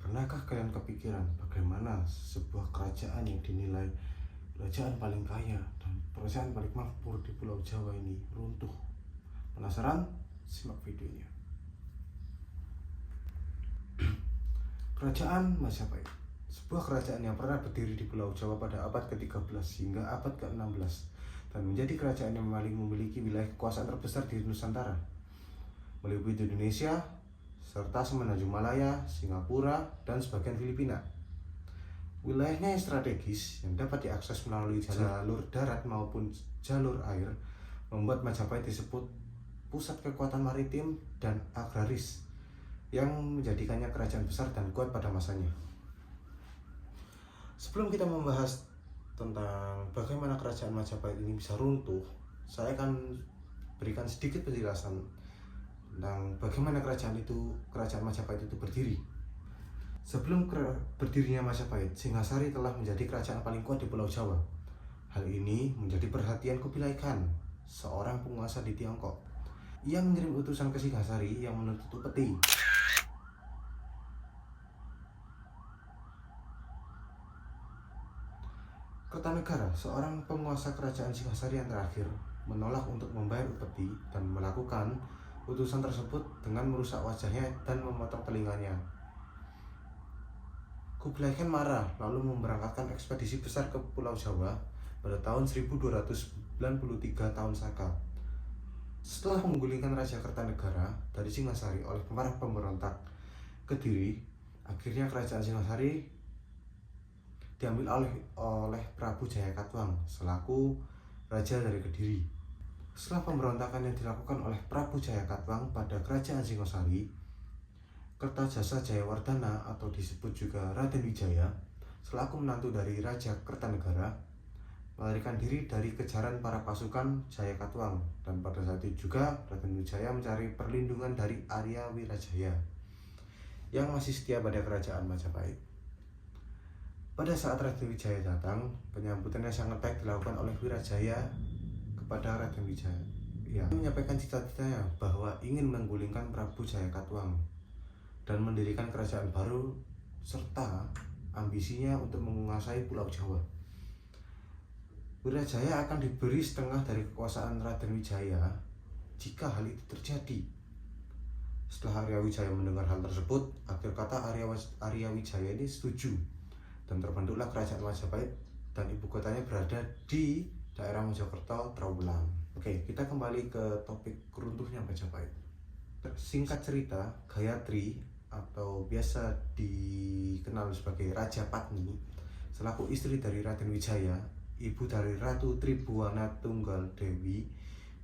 Pernahkah kalian kepikiran bagaimana sebuah kerajaan yang dinilai kerajaan paling kaya dan kerajaan paling makmur di Pulau Jawa ini runtuh? Penasaran? Simak videonya. Kerajaan Majapahit, sebuah kerajaan yang pernah berdiri di Pulau Jawa pada abad ke-13 hingga abad ke-16 dan menjadi kerajaan yang paling memiliki wilayah kekuasaan terbesar di Nusantara, meliputi Indonesia serta Semenanjung Malaya, Singapura, dan sebagian Filipina. Wilayahnya yang strategis yang dapat diakses melalui jalur darat maupun jalur air membuat Majapahit disebut pusat kekuatan maritim dan agraris yang menjadikannya kerajaan besar dan kuat pada masanya. Sebelum kita membahas tentang bagaimana kerajaan Majapahit ini bisa runtuh, saya akan berikan sedikit penjelasan tentang bagaimana kerajaan Majapahit itu berdiri. Sebelum berdirinya Majapahit, Singasari telah menjadi kerajaan paling kuat di Pulau Jawa. Hal ini menjadi perhatian Kubilai Khan, seorang penguasa di Tiongkok. Ia mengirim utusan ke Singasari yang menuntut upeti. Kertanegara, seorang penguasa kerajaan Singasari yang terakhir, menolak untuk membayar upeti dan melakukan utusan tersebut dengan merusak wajahnya dan memotong telinganya. Kubilai Khan marah lalu memberangkatkan ekspedisi besar ke Pulau Jawa pada tahun 1293 tahun Saka. Setelah menggulingkan Raja Kertanegara dari Singasari oleh para pemberontak Kediri, akhirnya kerajaan Singasari diambil oleh Prabu Jayakatwang selaku raja dari Kediri. Setelah pemberontakan yang dilakukan oleh Prabu Jayakatwang pada kerajaan Singasari, Kertajasa Jayawardhana atau disebut juga Raden Wijaya selaku menantu dari Raja Kertanegara melarikan diri dari kejaran para pasukan Jayakatwang, dan pada saat itu juga Raden Wijaya mencari perlindungan dari Arya Wirajaya yang masih setia pada kerajaan Majapahit. Pada saat Raden Wijaya datang, penyambutannya sangat baik dilakukan oleh Wirajaya kepada Raden Wijaya. Ia menyampaikan cita-citanya bahwa ingin menggulingkan Prabu Jayakatwang dan mendirikan kerajaan baru serta ambisinya untuk menguasai Pulau Jawa. Wirajaya akan diberi setengah dari kekuasaan Raden Wijaya jika hal itu terjadi. Setelah Arya Wijaya mendengar hal tersebut, akhir kata Arya Wijaya ini setuju dan terbentuklah kerajaan Majapahit dan ibu kotanya berada di daerah Mojokerto, Trowulan. Oke, kita kembali ke topik runtuhnya Majapahit. Singkat cerita, Gayatri atau biasa dikenal sebagai Raja Patni selaku istri dari Raden Wijaya, ibu dari Ratu Tribhuwana Tunggal Dewi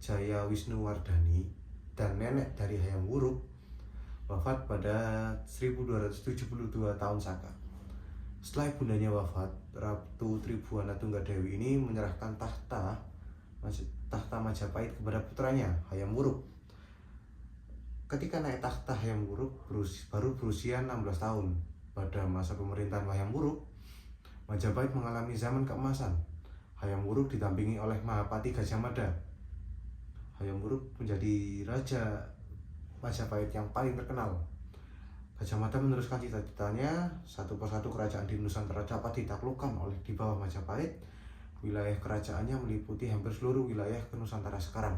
Jaya Wisnuwardhani, dan nenek dari Hayam Wuruk, wafat pada 1272 tahun Saka. Setelah ibundanya wafat, Ratu Tribhuwana Tunggal Dewi ini menyerahkan tahta Majapahit kepada putranya Hayam Wuruk. Ketika naik tahta Hayam Wuruk baru berusia 16 tahun. Pada masa pemerintahan Hayam Wuruk, Majapahit mengalami zaman keemasan. Hayam Wuruk didampingi oleh Mahapati Gajah Mada. Hayam Wuruk menjadi raja Majapahit yang paling terkenal. Gajah Mada meneruskan cita-citanya, satu persatu kerajaan di Nusantara dapat ditaklukkan di bawah Majapahit. Wilayah kerajaannya meliputi hampir seluruh wilayah ke Nusantara sekarang,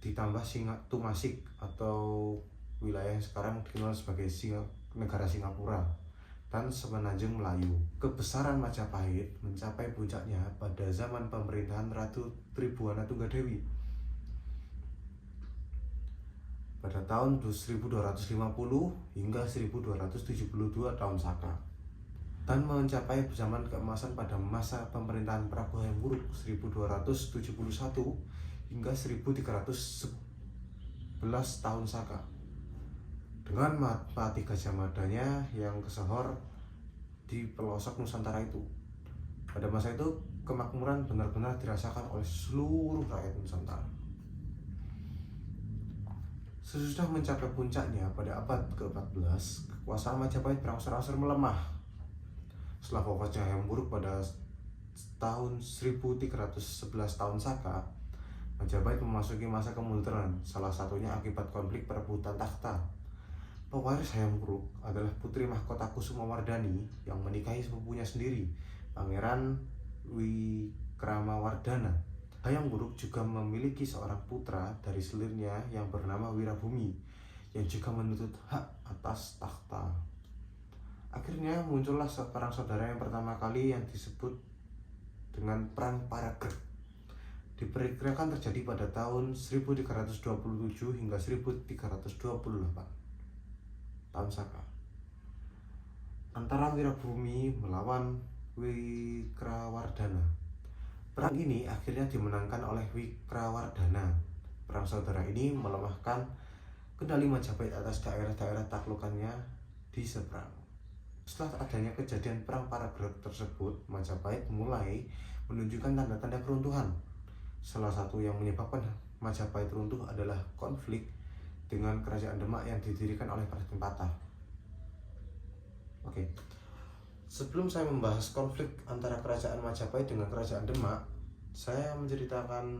ditambah Tumasik atau wilayah yang sekarang dikenal sebagai negara Singapura, dan Semenanjung Melayu. Kebesaran Majapahit mencapai puncaknya pada zaman pemerintahan Ratu Tribhuwana Tunggal Dewi pada tahun 1250 hingga 1272 tahun Saka, dan mencapai zaman keemasan pada masa pemerintahan Prabu Hayam Wuruk 1271 hingga 1311 tahun Saka, dengan Mahapati Gajah Madanya yang kesohor di pelosok Nusantara itu. Pada masa itu kemakmuran benar-benar dirasakan oleh seluruh rakyat Nusantara. Sesudah mencapai puncaknya pada abad ke-14, kekuasaan Majapahit berangsur-angsur melemah. Setelah wafatnya Hayam Wuruk pada tahun 1311 tahun Saka, Majapahit memasuki masa kemunduran, salah satunya akibat konflik perebutan takhta. Pewaris Hayam Wuruk adalah putri mahkota Kusumawardhani yang menikahi sepupunya sendiri, Pangeran Wikramawardhana. Hayam Wuruk juga memiliki seorang putra dari selirnya yang bernama Wirabumi, yang juga menuntut hak atas takhta. Akhirnya muncullah perang saudara yang pertama kali yang disebut dengan Perang Paragreg. Diperkirakan terjadi pada tahun 1327 hingga 1328 tahun Saka, antara Wirabumi melawan Wikrawardhana. Perang ini akhirnya dimenangkan oleh Wikrawardhana. Perang saudara ini melemahkan kendali Majapahit atas daerah-daerah taklukannya di seberang. Setelah adanya kejadian Perang Paragreg tersebut, Majapahit mulai menunjukkan tanda-tanda keruntuhan. Salah satu yang menyebabkan Majapahit runtuh adalah konflik dengan Kerajaan Demak yang didirikan oleh Raden Patah. Oke. Sebelum saya membahas konflik antara Kerajaan Majapahit dengan Kerajaan Demak, saya menceritakan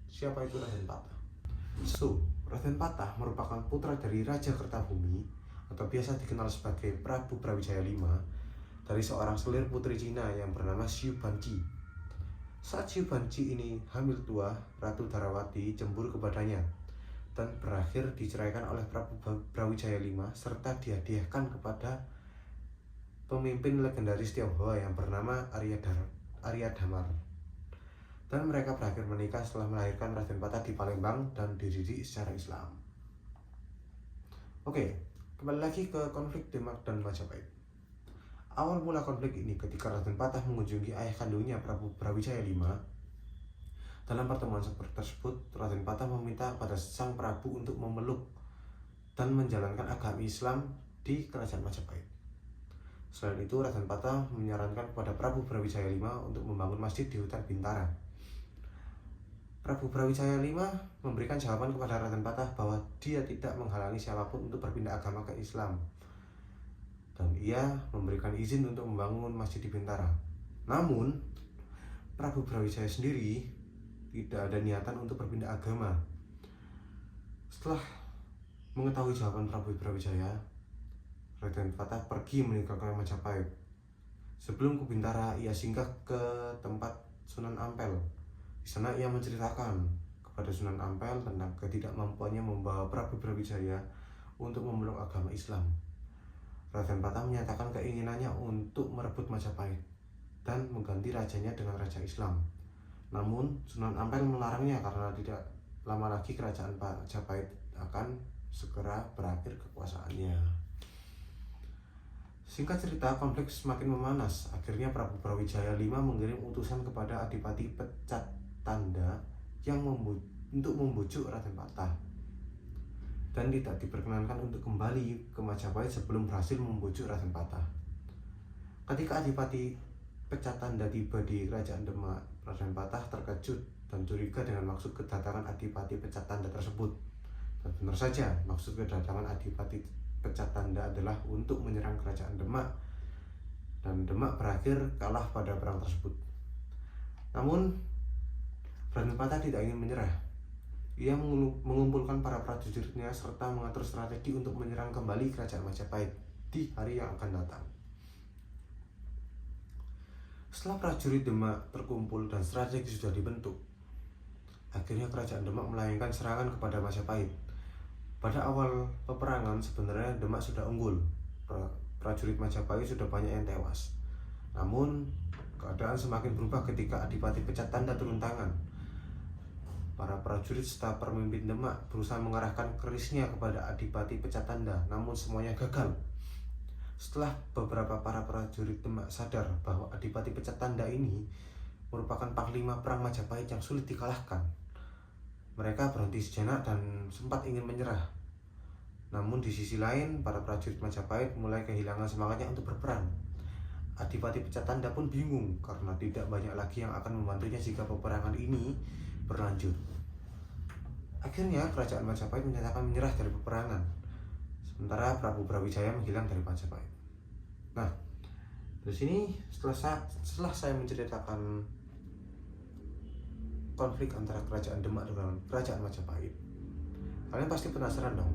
siapa itu Raden Patah. Raden Patah merupakan putra dari Raja Kertabumi atau biasa dikenal sebagai Prabu Brawijaya V dari seorang selir putri Cina yang bernama Xiu Banqi. Saat Xiu Banqi ini hamil tua, Ratu Darawati cemburu kepadanya dan berakhir diceraikan oleh Prabu Brawijaya V serta dihadiahkan kepada pemimpin legendaris Tionghoa yang bernama Arya Damar. Dan mereka berakhir menikah setelah melahirkan Raden Patah di Palembang dan dididik secara Islam. Oke, kembali lagi ke konflik Demak dan Majapahit. Awal mula konflik ini ketika Raden Patah mengunjungi ayah kandungnya Prabu Brawijaya V. Dalam pertemuan tersebut, Raden Patah meminta kepada sang Prabu untuk memeluk dan menjalankan agama Islam di Kerajaan Majapahit. Selain itu, Raden Patah menyarankan kepada Prabu Brawijaya V untuk membangun masjid di hutan Bintara. Prabu Brawijaya V memberikan jawaban kepada Raden Patah bahwa dia tidak menghalangi siapapun untuk berpindah agama ke Islam, dan ia memberikan izin untuk membangun masjid di Bintara. Namun, Prabu Brawijaya sendiri tidak ada niatan untuk berpindah agama. Setelah mengetahui jawaban Prabu Brawijaya, Raden Patah pergi meninggalkan Majapahit. Sebelum ke Bintara, ia singgah ke tempat Sunan Ampel. Di sana ia menceritakan kepada Sunan Ampel tentang ketidakmampuannya membawa Prabu Brawijaya untuk memeluk agama Islam. Raden Patah menyatakan keinginannya untuk merebut Majapahit dan mengganti rajanya dengan raja Islam. Namun Sunan Ampel melarangnya karena tidak lama lagi kerajaan Majapahit akan segera berakhir kekuasaannya. Singkat cerita, konflik semakin memanas. Akhirnya Prabu Brawijaya V mengirim utusan kepada Adipati Pecatanda yang untuk membujuk Raden Patah, dan tidak diperkenankan untuk kembali ke Majapahit sebelum berhasil membujuk Raden Patah. Ketika Adipati Pecatanda tiba di Kerajaan Demak, Raden Patah terkejut dan curiga dengan maksud kedatangan Adipati Pecatanda tersebut. Dan benar saja, maksud kedatangan Adipati Pecatanda adalah untuk menyerang Kerajaan Demak, dan Demak berakhir kalah pada perang tersebut. Namun Raden Patah tidak ingin menyerah. Ia mengumpulkan para prajuritnya serta mengatur strategi untuk menyerang kembali Kerajaan Majapahit di hari yang akan datang. Setelah prajurit Demak terkumpul dan strategi sudah dibentuk, akhirnya Kerajaan Demak melayangkan serangan kepada Majapahit. Pada awal peperangan sebenarnya Demak sudah unggul. Prajurit Majapahit sudah banyak yang tewas. Namun keadaan semakin berubah ketika Adipati Pecatanda turun tangan. Para prajurit serta pemimpin Demak berusaha mengarahkan kerisnya kepada Adipati Pecatanda, namun semuanya gagal. Setelah beberapa para prajurit Demak sadar bahwa Adipati Pecatanda ini merupakan panglima perang Majapahit yang sulit dikalahkan, mereka berhenti sejenak dan sempat ingin menyerah. Namun di sisi lain, para prajurit Majapahit mulai kehilangan semangatnya untuk berperang. Adipati Pecatanda pun bingung karena tidak banyak lagi yang akan membantunya jika peperangan ini berlanjut. Akhirnya Kerajaan Majapahit menyatakan menyerah dari peperangan, sementara Prabu Brawijaya menghilang dari Majapahit. Nah, dari sini setelah saya menceritakan konflik antara Kerajaan Demak dengan Kerajaan Majapahit, kalian pasti penasaran dong,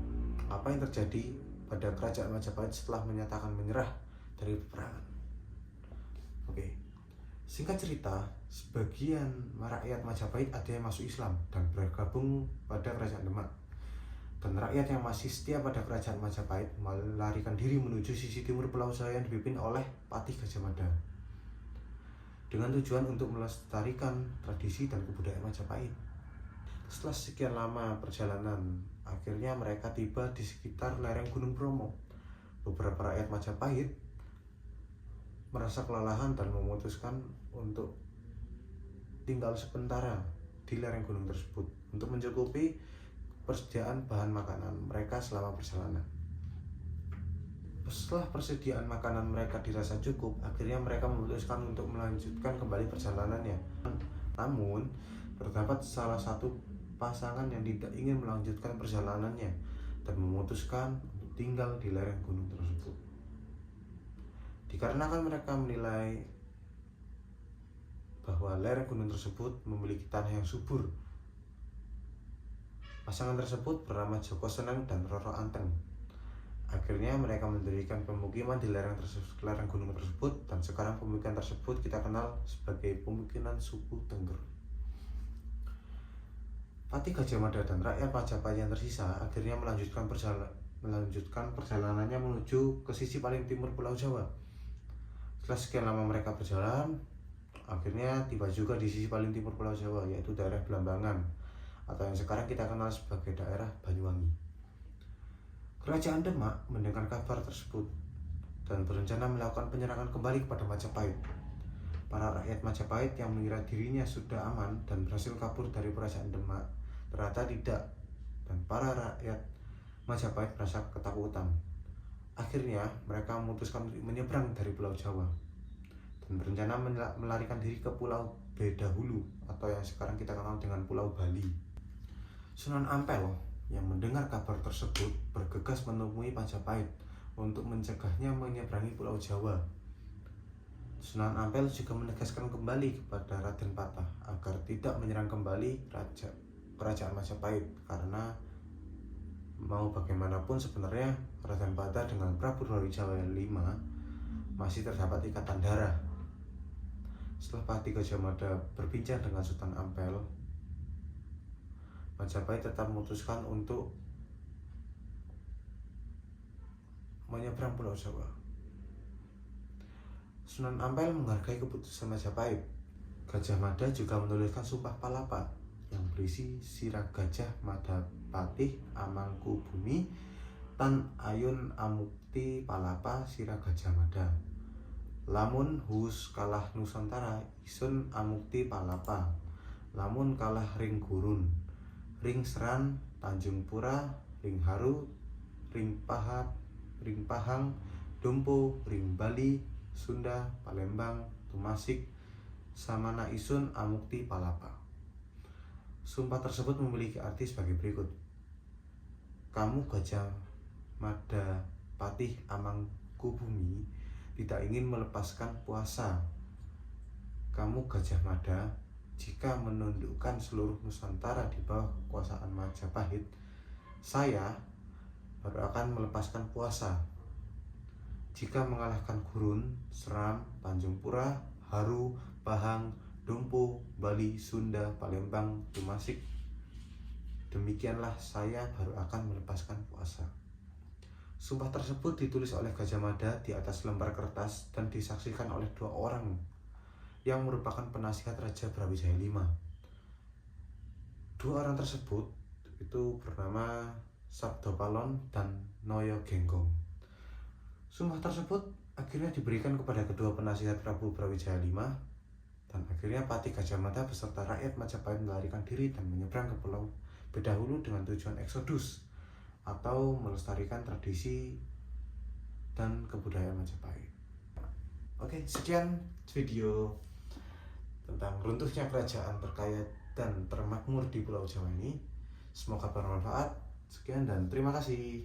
apa yang terjadi kepada kerajaan Majapahit setelah menyatakan menyerah dari peperangan. Oke. Singkat cerita, sebagian rakyat Majapahit ada yang masuk Islam dan bergabung pada kerajaan Demak. Dan rakyat yang masih setia pada kerajaan Majapahit melarikan diri menuju sisi timur Pulau Jawa yang dipimpin oleh Patih Gajah Mada dengan tujuan untuk melestarikan tradisi dan kebudayaan Majapahit. Setelah sekian lama perjalanan, akhirnya mereka tiba di sekitar lereng Gunung Bromo. Beberapa rakyat Majapahit merasa kelelahan dan memutuskan untuk tinggal sementara di lereng gunung tersebut untuk mencukupi persediaan bahan makanan mereka selama perjalanan. Setelah persediaan makanan mereka dirasa cukup, akhirnya mereka memutuskan untuk melanjutkan kembali perjalanannya. Namun, terdapat salah satu pasangan yang tidak ingin melanjutkan perjalanannya dan memutuskan untuk tinggal di lereng gunung tersebut. Dikarenakan mereka menilai bahwa lereng gunung tersebut memiliki tanah yang subur. Pasangan tersebut bernama Joko Seneng dan Roro Anteng. Akhirnya mereka mendirikan pemukiman di lereng gunung tersebut, dan sekarang pemukiman tersebut kita kenal sebagai pemukiman suku Tengger. Patih Gajah Mada dan rakyat Majapahit yang tersisa akhirnya melanjutkan perjalanannya menuju ke sisi paling timur Pulau Jawa. Setelah sekian lama mereka berjalan, akhirnya tiba juga di sisi paling timur Pulau Jawa, yaitu daerah Blambangan atau yang sekarang kita kenal sebagai daerah Banyuwangi. Kerajaan Demak mendengar kabar tersebut dan berencana melakukan penyerangan kembali kepada Majapahit. Para rakyat Majapahit yang mengira dirinya sudah aman dan berhasil kabur dari kerajaan Demak ternyata tidak, dan para rakyat Majapahit merasa ketakutan. Akhirnya mereka memutuskan untuk menyeberang dari Pulau Jawa dan berencana melarikan diri ke Pulau Bedahulu atau yang sekarang kita kenal dengan Pulau Bali. Sunan Ampel yang mendengar kabar tersebut bergegas menemui Majapahit untuk mencegahnya menyeberangi Pulau Jawa. Sunan Ampel juga menegaskan kembali kepada Raden Patah agar tidak menyerang kembali kerajaan Majapahit, karena mau bagaimanapun sebenarnya Raden Patah dengan Prabu Brawijaya V masih terdapat ikatan darah. Setelah Patih Gajah Mada berbincang dengan Sunan Ampel, Majapahit tetap memutuskan untuk menyeberang Pulau Jawa. Sunan Ampel menghargai keputusan Majapahit. Gajah Mada juga menuliskan Sumpah Palapa yang berisi sirah Gajah Mada Patih Amangkubumi Tan Ayun Amukti Palapa Sirah Gajah Mada. Lamun hus kalah Nusantara isun amukti palapa. Lamun kalah ring gurun, ring seran Tanjung Pura, ring haru, ring pahat, ring pahang, Dompo, ring Bali, Sunda, Palembang, Tumasik, samana isun amukti palapa. Sumpah tersebut memiliki arti sebagai berikut. Kamu Gajah Mada Patih Amangkubumi tidak ingin melepaskan puasa. Kamu Gajah Mada, jika menundukkan seluruh Nusantara di bawah kekuasaan Majapahit, saya baru akan melepaskan puasa. Jika mengalahkan Gurun, Seram, Tanjung Pura, Haru, Pahang, Dompo, Bali, Sunda, Palembang, Tumasik, demikianlah saya baru akan melepaskan puasa. Sumpah tersebut ditulis oleh Gajah Mada di atas lembar kertas dan disaksikan oleh dua orang yang merupakan penasihat Raja Brawijaya V. Dua orang tersebut itu bernama Sabdopalon dan Noyo Genggong. Sumpah tersebut akhirnya diberikan kepada kedua penasihat Prabu Brawijaya V, dan akhirnya Patih Gajah Mada beserta rakyat Majapahit melarikan diri dan menyeberang ke Pulau Bedahulu dengan tujuan eksodus atau melestarikan tradisi dan kebudayaan Majapahit. Oke, sekian video tentang runtuhnya kerajaan terkaya dan termakmur di Pulau Jawa ini. Semoga bermanfaat. Sekian dan terima kasih.